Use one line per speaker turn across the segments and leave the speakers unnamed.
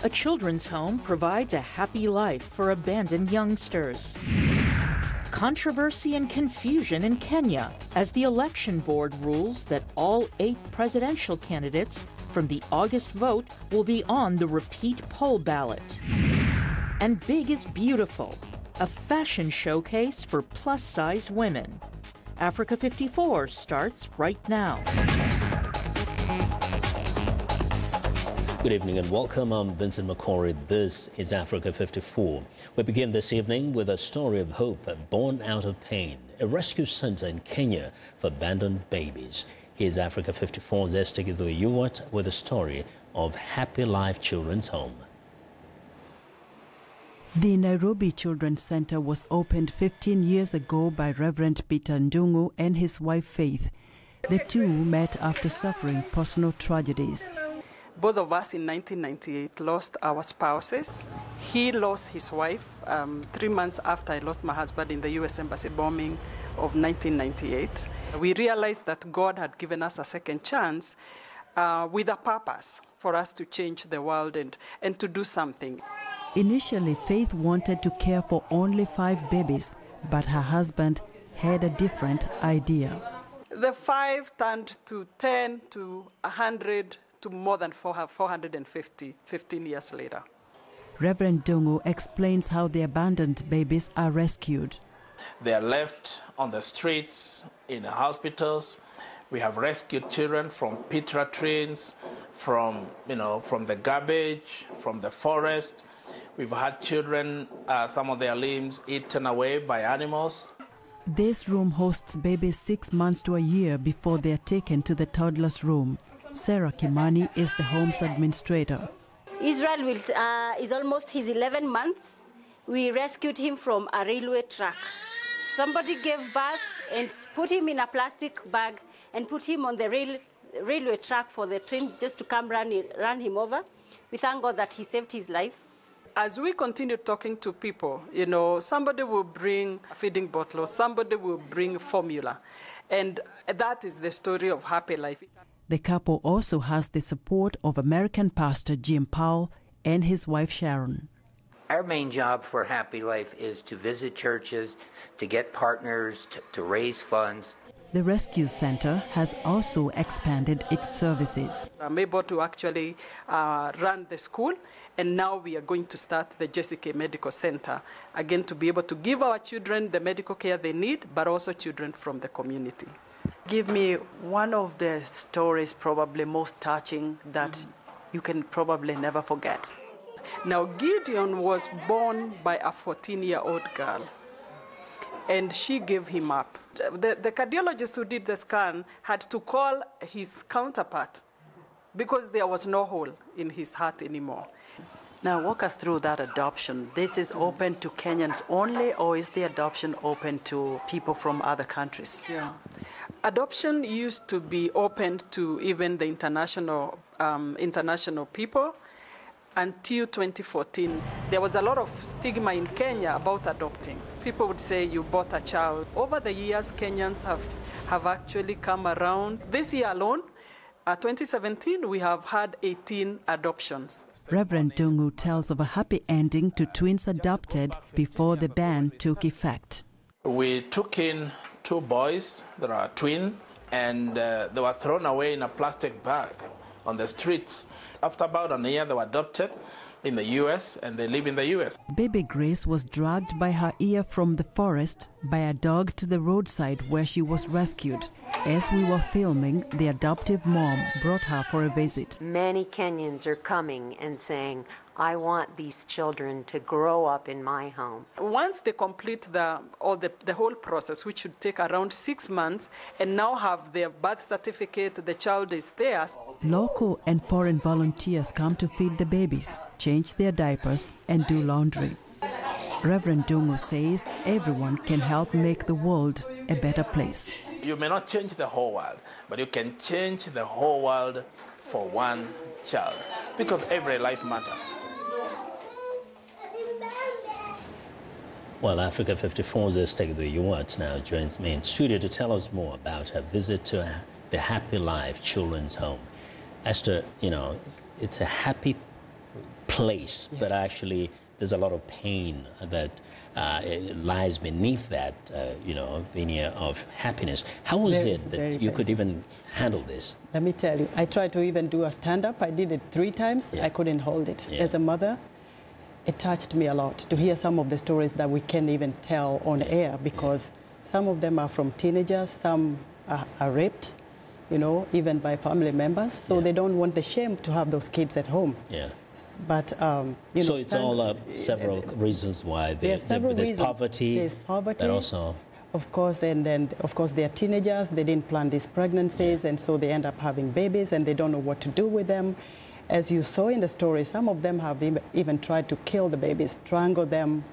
A children's home provides a happy life for abandoned youngsters. Controversy and confusion in Kenya as the election board rules that all 8 presidential candidates from the August vote will be on the repeat poll ballot. And Big is Beautiful, a fashion showcase for plus-size women. Africa 54 starts right now.
Good evening and welcome. I'm Vincent McCory. This is Africa 54. We begin this evening with a story of hope born out of pain. A rescue center in Kenya for abandoned babies. Here's Africa 54's Esther Githui-Yuwat with a story of Happy Life Children's Home.
The Nairobi Children's Center was opened 15 years ago by Reverend Peter Ndungu and his wife Faith. The two met after suffering personal tragedies.
Both of us in 1998 lost our spouses. He lost his wife 3 months after I lost my husband in the U.S. Embassy bombing of 1998. We realized that God had given us a second chance with a purpose for us to change the world and to do something.
Initially, Faith wanted to care for only 5 babies, but her husband had a different idea.
The 5 turned to 10 to 100 to more than 450, 15 years later.
Reverend Ndungu explains how the abandoned babies are rescued.
They are left on the streets, in hospitals. We have rescued children from Petra trains, from the garbage, from the forest. We've had children, some of their limbs eaten away by animals.
This room hosts babies 6 months to a year before they are taken to the toddler's room. Sarah Kimani is the home's administrator.
Israel is almost his 11 months. We rescued him from a railway track. Somebody gave birth and put him in a plastic bag and put him on the railway track for the train just to come run him over. We thank God that he saved his life.
As we continue talking to people, somebody will bring a feeding bottle or somebody will bring formula. And that is the story of Happy Life.
The couple also has the support of American pastor Jim Powell and his wife Sharon.
Our main job for Happy Life is to visit churches, to get partners, to raise funds.
The rescue center has also expanded its services.
I'm able to actually run the school, and now we are going to start the Jessica Medical Center, again to be able to give our children the medical care they need, but also children from the community.
Give me one of the stories probably most touching that you can probably never forget.
Now, Gideon was born by a 14-year-old girl, and she gave him up. The cardiologist who did the scan had to call his counterpart because there was no hole in his heart anymore.
Now walk us through that adoption. This is open to Kenyans only, or is the adoption open to people from other countries?
Yeah. Adoption used to be open to even the international people. Until 2014, there was a lot of stigma in Kenya about adopting. People would say, you bought a child. Over the years, Kenyans have actually come around. This year alone, 2017, we have had 18 adoptions.
Reverend Ndungu tells of a happy ending to twins adopted before the ban took effect.
We took in 2 boys that are twins, and they were thrown away in a plastic bag on the streets. After about a year, they were adopted in the U.S., and they live in the U.S.
Baby Grace was dragged by her ear from the forest by a dog to the roadside where she was rescued. As we were filming, the adoptive mom brought her for a visit.
Many Kenyans are coming and saying, I want these children to grow up in my home.
Once they complete the whole process, which should take around 6 months, and now have their birth certificate, the child is theirs.
Local and foreign volunteers come to feed the babies, change their diapers, and do laundry. Reverend Ndungu says everyone can help make the world a better place.
You may not change the whole world, but you can change the whole world for one child, because every life matters.
Well, Africa 54's Esther Githui-Yuwat now joins me in studio to tell us more about her visit to the Happy Life Children's Home. Esther, it's a happy place, but actually there's a lot of pain that lies beneath that, veneer of happiness. How was it that you could even handle this?
Let me tell you, I tried to even do a stand-up. I did it 3 times. I couldn't hold it. As a mother, it touched me a lot to hear some of the stories that we can't even tell on air, because some of them are from teenagers, some are raped, even by family members. So they don't want the shame to have those kids at home. But,
so it's all several reasons why there's poverty.
There's poverty.
But also...
Of course, and then, of course, they're teenagers. They didn't plan these pregnancies, and so they end up having babies, and they don't know what to do with them. As you saw in the story, some of them have even tried to kill the babies, strangle them,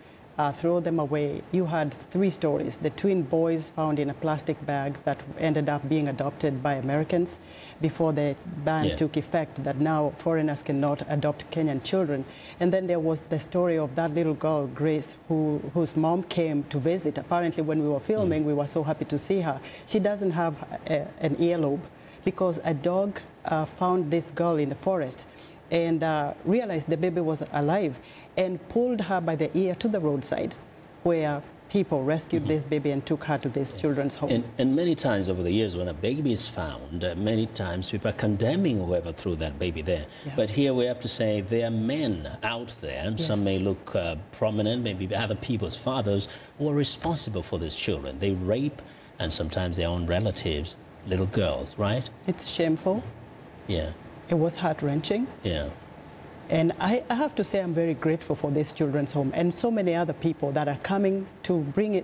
throw them away. You had 3 stories. The twin boys found in a plastic bag that ended up being adopted by Americans before the ban took effect, that now foreigners cannot adopt Kenyan children. And then there was the story of that little girl, Grace, whose mom came to visit. Apparently, when we were filming, we were so happy to see her. She doesn't have an earlobe because a dog found this girl in the forest and realized the baby was alive and pulled her by the ear to the roadside, where people rescued this baby and took her to this children's home.
And many times over the years, when a baby is found, many times people are condemning whoever threw that baby there. But here we have to say there are men out there, and some may look prominent, maybe other people's fathers, who are responsible for these children. They rape, and sometimes their own relatives, little girls, right?
It's shameful.
Yeah.
It was heart-wrenching.
Yeah.
And I have to say I'm very grateful for this children's home and so many other people that are coming to bring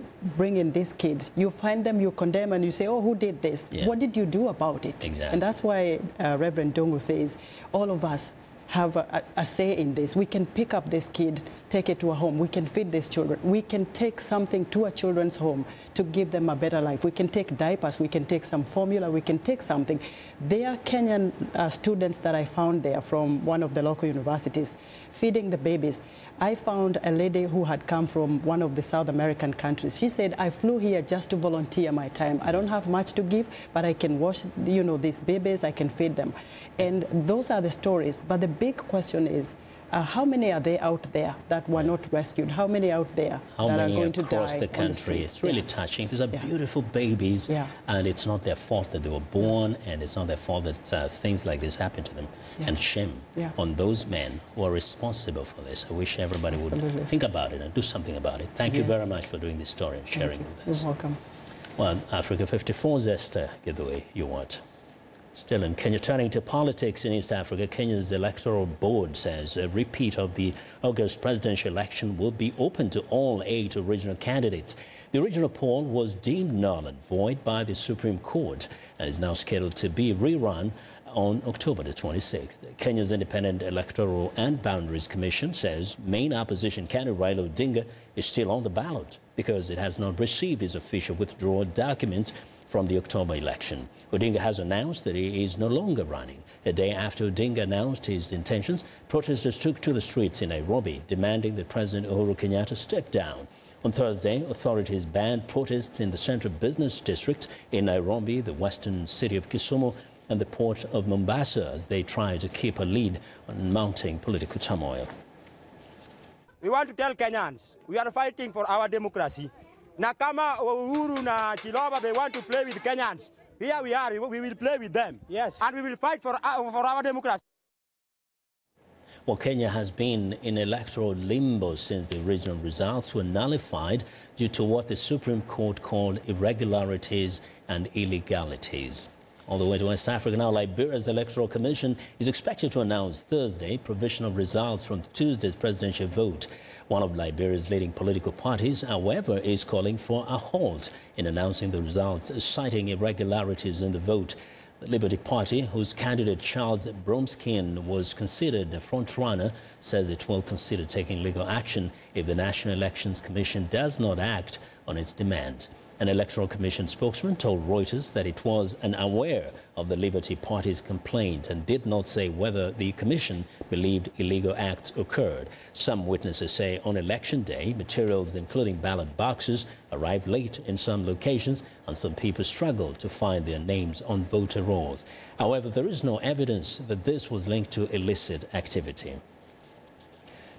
in these kids. You find them, you condemn, and you say, oh, who did this? What did you do about it?
Exactly.
And that's why Reverend Ndungu says all of us have a say in this. We can pick up this kid, take it to a home. We can feed these children. We can take something to a children's home to give them a better life. We can take diapers. We can take some formula. We can take something. There are Kenyan students that I found there from one of the local universities feeding the babies. I found a lady who had come from one of the South American countries. She said, I flew here just to volunteer my time. I don't have much to give, but I can wash, these babies, I can feed them. And those are the stories. But the big question is, how many are there out there that were not rescued? How many out there that are going to die
across the country? It's really touching. These are beautiful babies, and it's not their fault that they were born, and it's not their fault that things like this happen to them. And shame on those men who are responsible for this. I wish everybody would think about it and do something about it. Thank you very much for doing this story and sharing with us.
You're welcome.
Well, Africa 54's Esther Githui, you want. Still in Kenya, turning to politics in East Africa, Kenya's electoral board says a repeat of the August presidential election will be open to all 8 original candidates. The original poll was deemed null and void by the Supreme Court and is now scheduled to be rerun on October the 26th. Kenya's Independent Electoral and Boundaries Commission says main opposition candidate Raila Odinga is still on the ballot because it has not received his official withdrawal document from the October election. Odinga has announced that he is no longer running. A day after Odinga announced his intentions, protesters took to the streets in Nairobi, demanding that President Uhuru Kenyatta step down. On Thursday, authorities banned protests in the Central Business District in Nairobi, the western city of Kisumu, and the port of Mombasa as they try to keep a lead on mounting political turmoil.
We want to tell Kenyans, we are fighting for our democracy. Na kama Uhuru na Chiloba, they want to play with Kenyans. Here we are, we will play with them. Yes. And we will fight for our democracy.
Well, Kenya has been in electoral limbo since the original results were nullified due to what the Supreme Court called irregularities and illegalities. All the way to West Africa now, Liberia's Electoral Commission is expected to announce Thursday provisional results from Tuesday's presidential vote. One of Liberia's leading political parties, however, is calling for a halt in announcing the results, citing irregularities in the vote. The Liberty Party, whose candidate Charles Bromskin was considered the front-runner, says it will consider taking legal action if the National Elections Commission does not act on its demands. An Electoral Commission spokesman told Reuters that it was unaware of the Liberty Party's complaint and did not say whether the Commission believed illegal acts occurred. Some witnesses say on Election Day, materials including ballot boxes arrived late in some locations and some people struggled to find their names on voter rolls. However, there is no evidence that this was linked to illicit activity.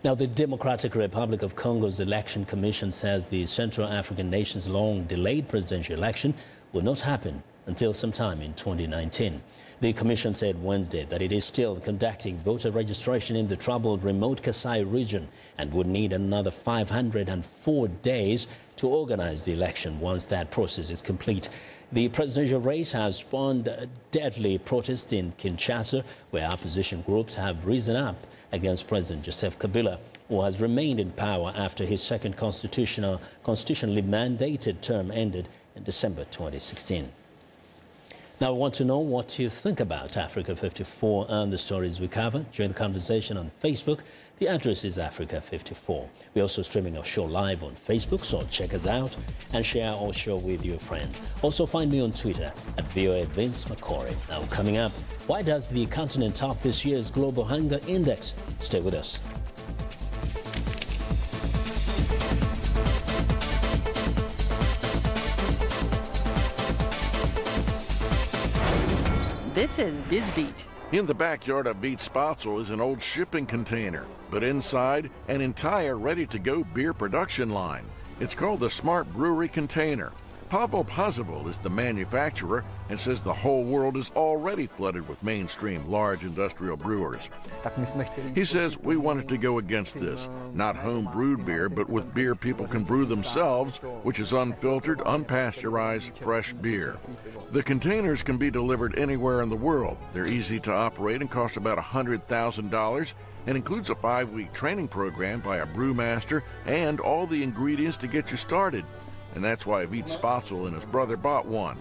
Now, the Democratic Republic of Congo's Election Commission says the Central African nation's long-delayed presidential election will not happen until sometime in 2019. The commission said Wednesday that it is still conducting voter registration in the troubled remote Kasai region and would need another 504 days to organize the election once that process is complete. The presidential race has spawned deadly protests in Kinshasa, where opposition groups have risen up against President Joseph Kabila, who has remained in power after his second constitutionally mandated term ended in December 2016. Now, we want to know what you think about Africa 54 and the stories we cover. Join the conversation on Facebook. The address is Africa 54. We're also streaming our show live on Facebook, so check us out and share our show with your friends. Also, find me on Twitter at VOA Vince McCory. Now, coming up, why does the continent top this year's Global Hunger Index? Stay with us.
This is BizBeat.
In the backyard of Beat Spotzel is an old shipping container, but inside, an entire ready-to-go beer production line. It's called the Smart Brewery Container. Pavel Pazoval is the manufacturer and says the whole world is already flooded with mainstream large industrial brewers. He says we wanted to go against this, not home-brewed beer, but with beer people can brew themselves, which is unfiltered, unpasteurized, fresh beer. The containers can be delivered anywhere in the world. They're easy to operate and cost about $100,000 and includes a 5-week training program by a brewmaster and all the ingredients to get you started. And that's why Vít Spotzel and his brother bought one.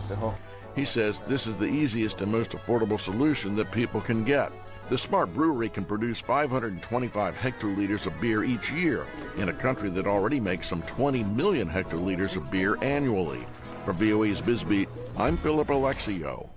He says this is the easiest and most affordable solution that people can get. The Smart Brewery can produce 525 hectoliters of beer each year in a country that already makes some 20 million hectoliters of beer annually. For VOA's BizBeat, I'm Philip Alexio.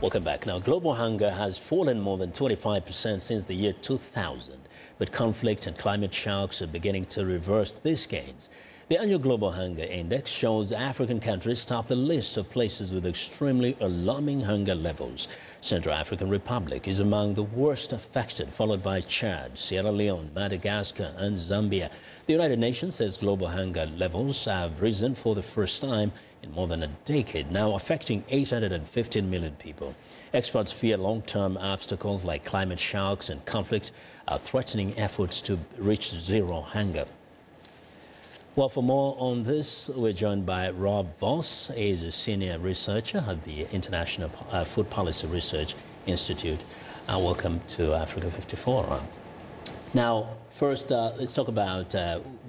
Welcome back. Now, global hunger has fallen more than 25% since the year 2000, but conflict and climate shocks are beginning to reverse these gains. The annual Global Hunger Index shows African countries top the list of places with extremely alarming hunger levels. Central African Republic is among the worst affected, followed by Chad, Sierra Leone, Madagascar, and Zambia. The United Nations says global hunger levels have risen for the first time in more than a decade, now affecting 815 million people. Experts fear long-term obstacles like climate shocks and conflict are threatening efforts to reach zero hunger. Well, for more on this, we're joined by Rob Voss. He is a senior researcher at the International Food Policy Research Institute. Welcome to Africa 54, Rob. Now, first, let's talk about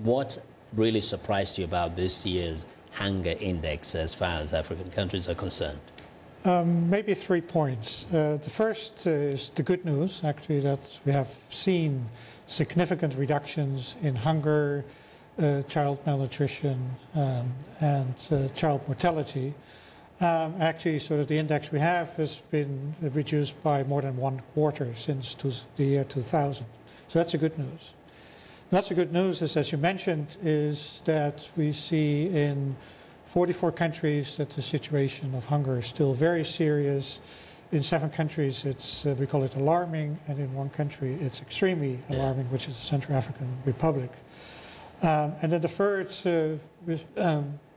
what really surprised you about this year's hunger index as far as African countries are concerned.
Maybe 3 points. The first is the good news, actually, that we have seen significant reductions in hunger, child malnutrition, and child mortality. Actually, so that the index we have has been reduced by more than 1/4 since the year 2000. So that's the good news. Not so good news is, as you mentioned, is that we see in 44 countries that the situation of hunger is still very serious. In 7 countries, it's we call it alarming, and in 1 country, it's extremely alarming, which is the Central African Republic. And then the third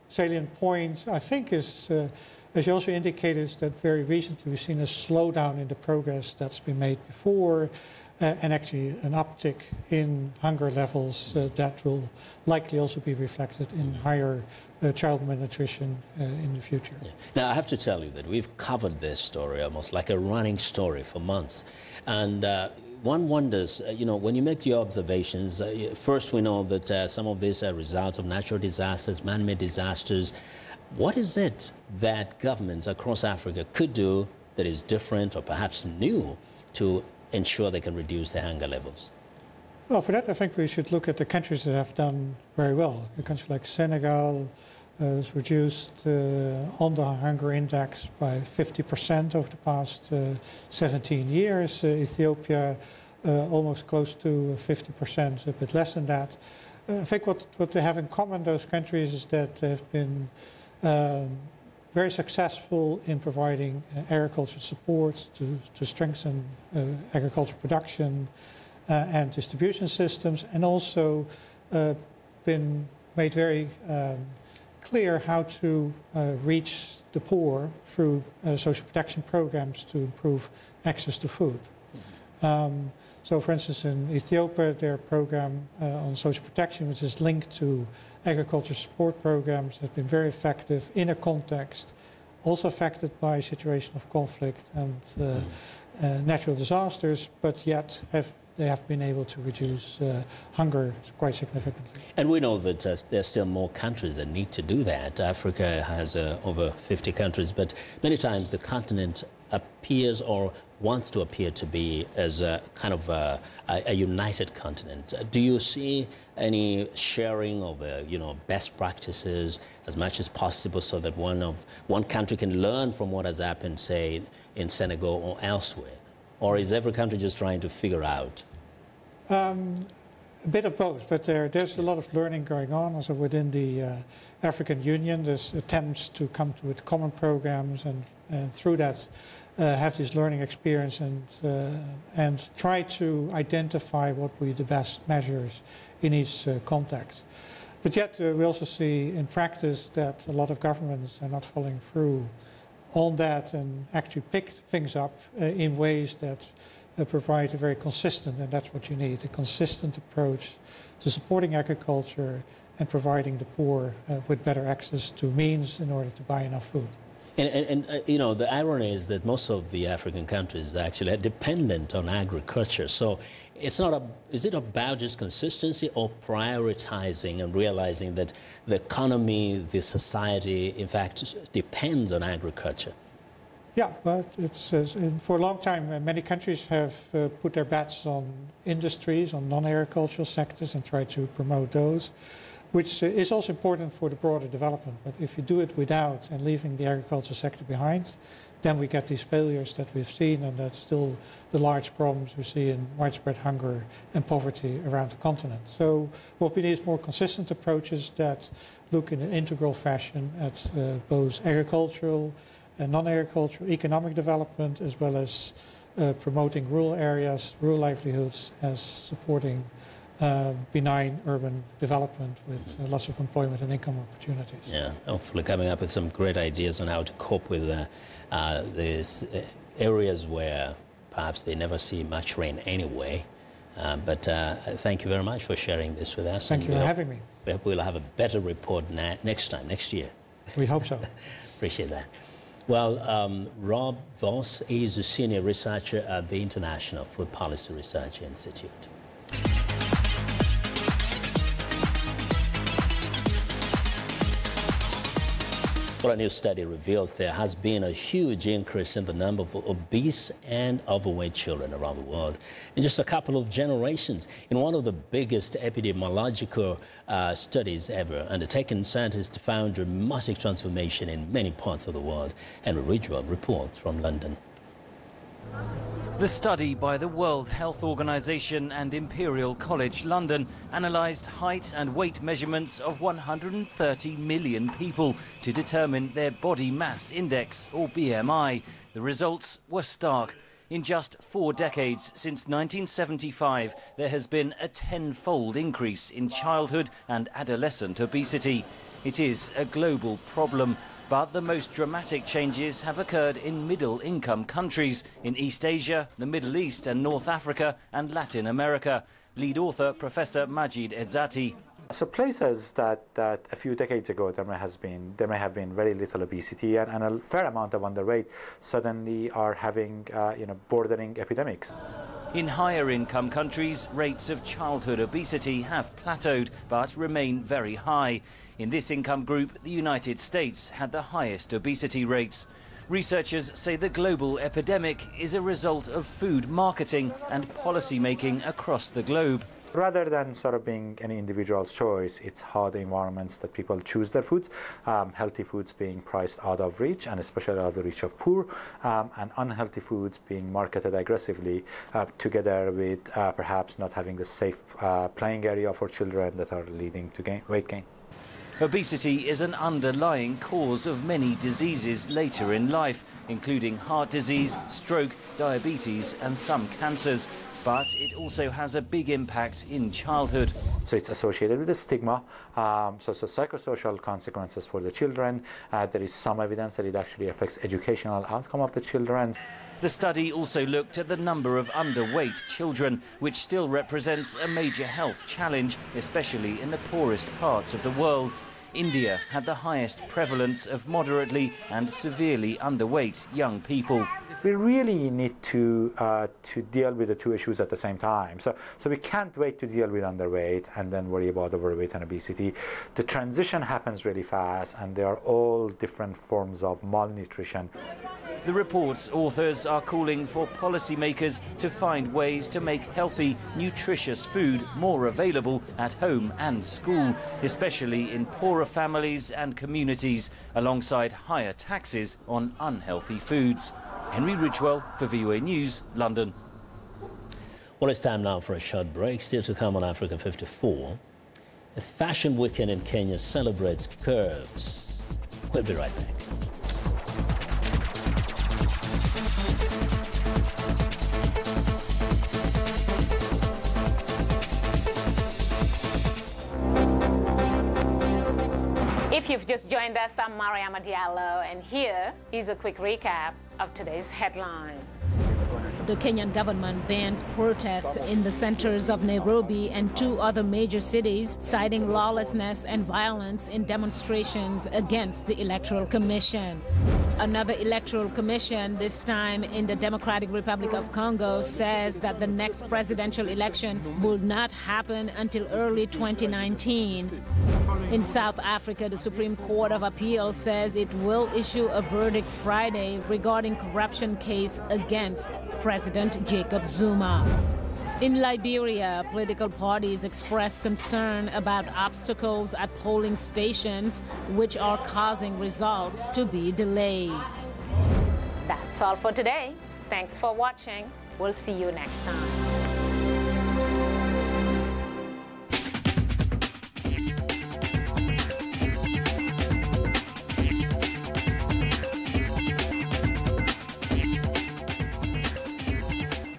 salient point, I think, is, as you also indicated, is that very recently we've seen a slowdown in the progress that's been made before, and actually an uptick in hunger levels that will likely also be reflected in higher child malnutrition in the future.
Yeah. Now, I have to tell you that we've covered this story almost like a running story for months. And one wonders, you know, when you make your observations, first we know that some of these are a result of natural disasters, man-made disasters. What is it that governments across Africa could do that is different or perhaps new to ensure they can reduce their hunger levels?
Well, for that, I think we should look at the countries that have done very well. A country like Senegal has reduced on the hunger index by 50% over the past 17 years. Ethiopia almost close to 50%, a bit less than that. I think what they have in common, those countries, is that they've been very successful in providing agriculture support to strengthen agriculture production and distribution systems, and also been made very clear how to reach the poor through social protection programs to improve access to food. So, for instance, in Ethiopia, their program on social protection, which is linked to agriculture support programs, has been very effective in a context also affected by a situation of conflict and natural disasters, but yet they have been able to reduce hunger quite significantly.
And we know that there are still more countries that need to do that. Africa has over 50 countries, but many times the continent appears or wants to appear to be as a kind of a united continent. Do you see any sharing of best practices as much as possible so that one country can learn from what has happened, say, in Senegal or elsewhere? Or is every country just trying to figure out?
A bit of both, but there's a lot of learning going on. Also within the African Union, there's attempts to come with common programs and through that have this learning experience and try to identify what will be the best measures in each context. But yet we also see in practice that a lot of governments are not following through on that and actually pick things up in ways that provide a very consistent, and that's what you need, a consistent approach to supporting agriculture and providing the poor with better access to means in order to buy enough food.
And the irony is that most of the African countries actually are dependent on agriculture. So it's not is it about just consistency or prioritizing and realizing that the economy, the society, in fact, depends on agriculture?
Yeah, but it's for a long time, many countries have put their bets on industries, on non-agricultural sectors, and try to promote those, which is also important for the broader development. But if you do it without and leaving the agricultural sector behind, then we get these failures that we've seen, and that's still the large problems we see in widespread hunger and poverty around the continent. So what we need is more consistent approaches that look in an integral fashion at both agricultural and non-agricultural economic development, as well as promoting rural areas, rural livelihoods, as supporting benign urban development with lots of employment and income opportunities.
Yeah, hopefully coming up with some great ideas on how to cope with these areas where perhaps they never see much rain anyway. But thank you very much for sharing this with us.
Thank you for having me.
We hope we'll have a better report next year.
We hope so.
Appreciate that. Well, Rob Vos is a senior researcher at the International Food Policy Research Institute. Well, a new study reveals there has been a huge increase in the number of obese and overweight children around the world in just a couple of generations. In one of the biggest epidemiological studies ever undertaken, scientists found dramatic transformation in many parts of the world. Henry Ridgwell reports from London.
The study by the World Health Organization and Imperial College London analysed height and weight measurements of 130 million people to determine their body mass index, or BMI. The results were stark. In just 4 decades, since 1975, there has been a 10-fold increase in childhood and adolescent obesity. It is a global problem. But the most dramatic changes have occurred in middle-income countries in East Asia, the Middle East and North Africa and Latin America. Lead author Professor Majid Edzati.
So places that a few decades ago there may have been very little obesity and a fair amount of underweight suddenly are having bordering epidemics.
In higher income countries, rates of childhood obesity have plateaued but remain very high. In this income group, the United States had the highest obesity rates. Researchers say the global epidemic is a result of food marketing and policy making across the globe.
Rather than sort of being any individual's choice, it's how the environments that people choose their foods, healthy foods being priced out of reach, and especially out of the reach of poor, and unhealthy foods being marketed aggressively, together with perhaps not having the safe playing area for children that are leading to weight gain.
Obesity is an underlying cause of many diseases later in life, including heart disease, stroke, diabetes and some cancers. But it also has a big impact in childhood.
So it's associated with a stigma, so psychosocial consequences for the children. There is some evidence that it actually affects educational outcome of the children.
The study also looked at the number of underweight children, which still represents a major health challenge, especially in the poorest parts of the world. India had the highest prevalence of moderately and severely underweight young people.
We really need to deal with the two issues at the same time. So we can't wait to deal with underweight and then worry about overweight and obesity. The transition happens really fast, and they are all different forms of malnutrition.
The report's authors are calling for policymakers to find ways to make healthy, nutritious food more available at home and school, especially in poorer families and communities, alongside higher taxes on unhealthy foods. Henry Ridgewell for VOA News, London.
Well, it's time now for a short break. Still to come on Africa 54. A fashion weekend in Kenya celebrates curves. We'll be right back.
If you've just joined us, I'm Mariama Diallo, and here is a quick recap of today's headlines.
The Kenyan government bans protests in the centers of Nairobi and 2 other major cities, citing lawlessness and violence in demonstrations against the Electoral Commission. Another Electoral Commission, this time in the Democratic Republic of Congo, says that the next presidential election will not happen until early 2019. In South Africa, the Supreme Court of Appeal says it will issue a verdict Friday regarding corruption case against President Jacob Zuma. In Liberia, political parties express concern about obstacles at polling stations, which are causing results to be delayed.
That's all for today. Thanks for watching. We'll see you next time.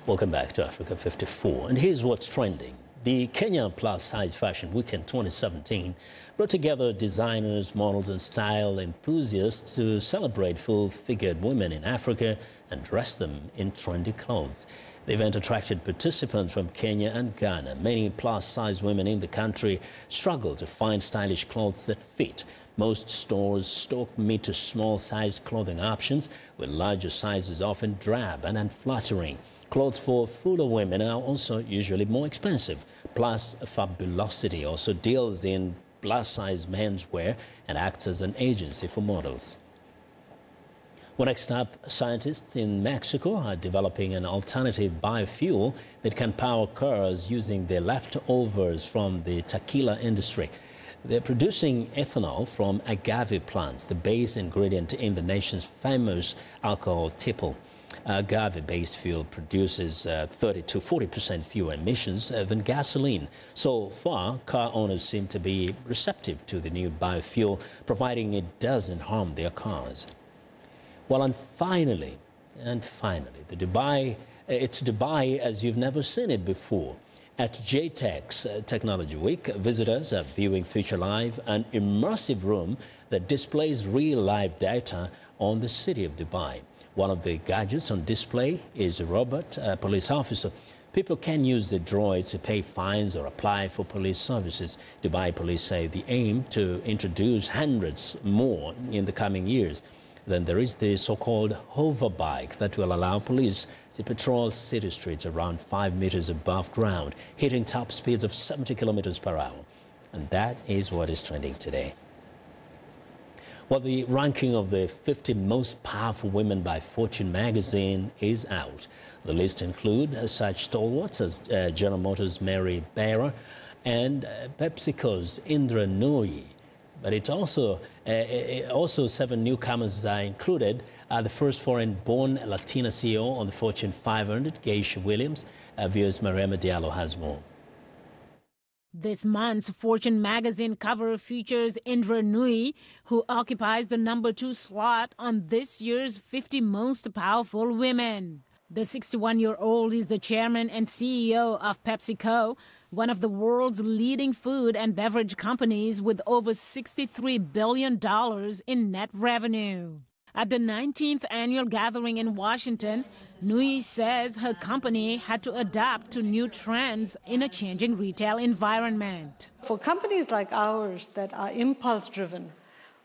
Welcome back to Africa 54. And here's what's trending. The Kenya Plus Size Fashion Weekend 2017 brought together designers, models and style enthusiasts to celebrate full-figured women in Africa and dress them in trendy clothes. The event attracted participants from Kenya and Ghana. Many plus-size women in the country struggle to find stylish clothes that fit. Most stores stock mid to small-sized clothing options, with larger sizes often drab and unflattering. Clothes for fuller women are also usually more expensive. Plus, Fabulosity also deals in plus-size menswear and acts as an agency for models. Well, next up, scientists in Mexico are developing an alternative biofuel that can power cars using the leftovers from the tequila industry. They're producing ethanol from agave plants, the base ingredient in the nation's famous alcohol tipple. Agave-based fuel produces 30 to 40% fewer emissions than gasoline. So far, car owners seem to be receptive to the new biofuel, providing it doesn't harm their cars. Well, and finally, it's Dubai as you've never seen it before. At JTEX Technology Week, visitors are viewing Future Live, an immersive room that displays real-life data on the city of Dubai. One of the gadgets on display is a robot police officer. People can use the droid to pay fines or apply for police services. Dubai police say the aim to introduce hundreds more in the coming years. Then there is the so-called hover bike that will allow police to patrol city streets around 5 meters above ground, hitting top speeds of 70 kilometers per hour. And that is what is trending today. Well, the ranking of the 50 most powerful women by Fortune magazine is out. The list includes such stalwarts as General Motors' Mary Barra and PepsiCo's Indra Nooyi. But it also 7 newcomers are included. The first foreign-born Latina CEO on the Fortune 500, Geisha Williams. Viewers Mariama Diallo has more.
This month's Fortune magazine cover features Indra Nooyi, who occupies the #2 slot on this year's 50 Most Powerful Women. The 61-year-old is the chairman and CEO of PepsiCo, one of the world's leading food and beverage companies with over $63 billion in net revenue. At the 19th annual gathering in Washington, Nooyi says her company had to adapt to new trends in a changing retail environment.
For companies like ours that are impulse-driven,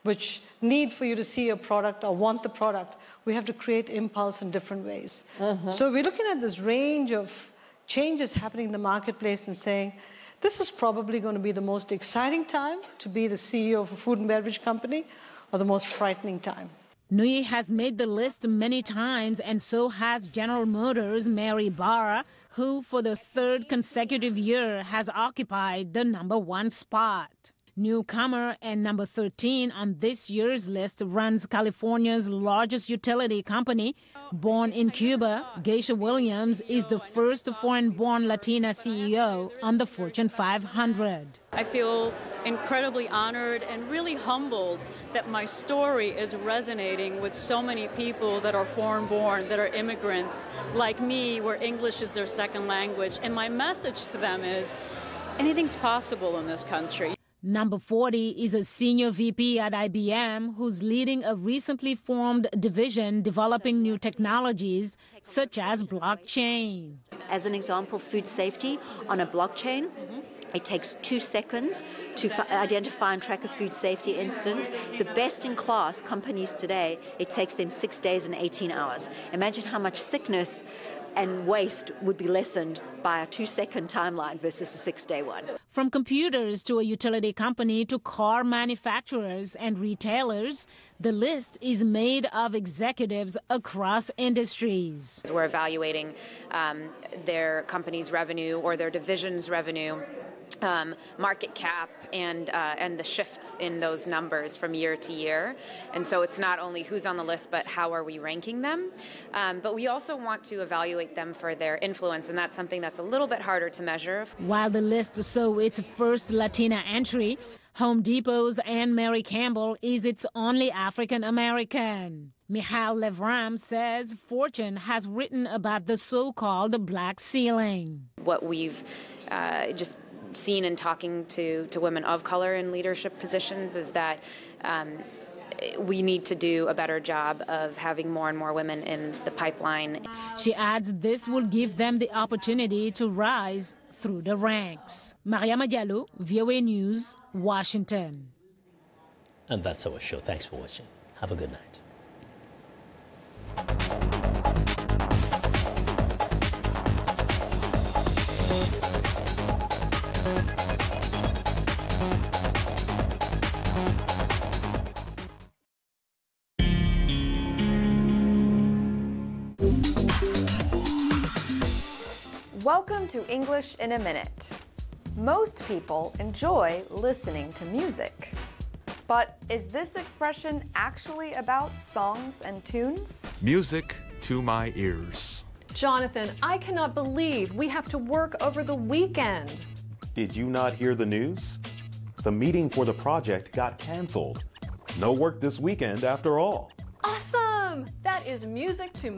which need for you to see a product or want the product, we have to create impulse in different ways. So we're looking at this range of changes happening in the marketplace and saying, this is probably going to be the most exciting time to be the CEO of a food and beverage company, or the most frightening time.
Nooyi has made the list many times, and so has General Motors' Mary Barra, who for the third consecutive year has occupied the #1 spot. Newcomer and number 13 on this year's list runs California's largest utility company. Born in Cuba, Geisha Williams is the first foreign-born Latina CEO on the Fortune 500.
I feel incredibly honored and really humbled that my story is resonating with so many people that are foreign-born, that are immigrants like me, where English is their second language. And my message to them is, anything's possible in this country.
Number 40 is a senior VP at IBM who's leading a recently formed division developing new technologies such as blockchain.
As an example, food safety on a blockchain. It takes 2 seconds to identify and track a food safety incident. The best-in-class companies today, it takes them 6 days and 18 hours. Imagine how much sickness and waste would be lessened by a 2-second timeline versus a 6-day one.
From computers to a utility company to car manufacturers and retailers, the list is made of executives across industries.
We're evaluating their company's revenue or their division's revenue, market cap, and the shifts in those numbers from year to year. And so it's not only who's on the list, but how are we ranking them. But we also want to evaluate them for their influence, and that's something that's a little bit harder to measure.
While the list saw its first Latina entry, Home Depot's Anne-Mary Campbell is its only African American. Michal Levram says Fortune has written about the so-called black ceiling.
What we've just seen in talking to women of color in leadership positions is that we need to do a better job of having more and more women in the pipeline.
She adds this will give them the opportunity to rise through the ranks. Mariama Diallo, VOA News, Washington.
And that's our show. Thanks for watching. Have a good night.
Welcome to English in a Minute. Most people enjoy listening to music. But is this expression actually about songs and tunes?
Music to my ears.
Jonathan, I cannot believe we have to work over the weekend.
Did you not hear the news? The meeting for the project got canceled. No work this weekend after all.
Awesome! That is music to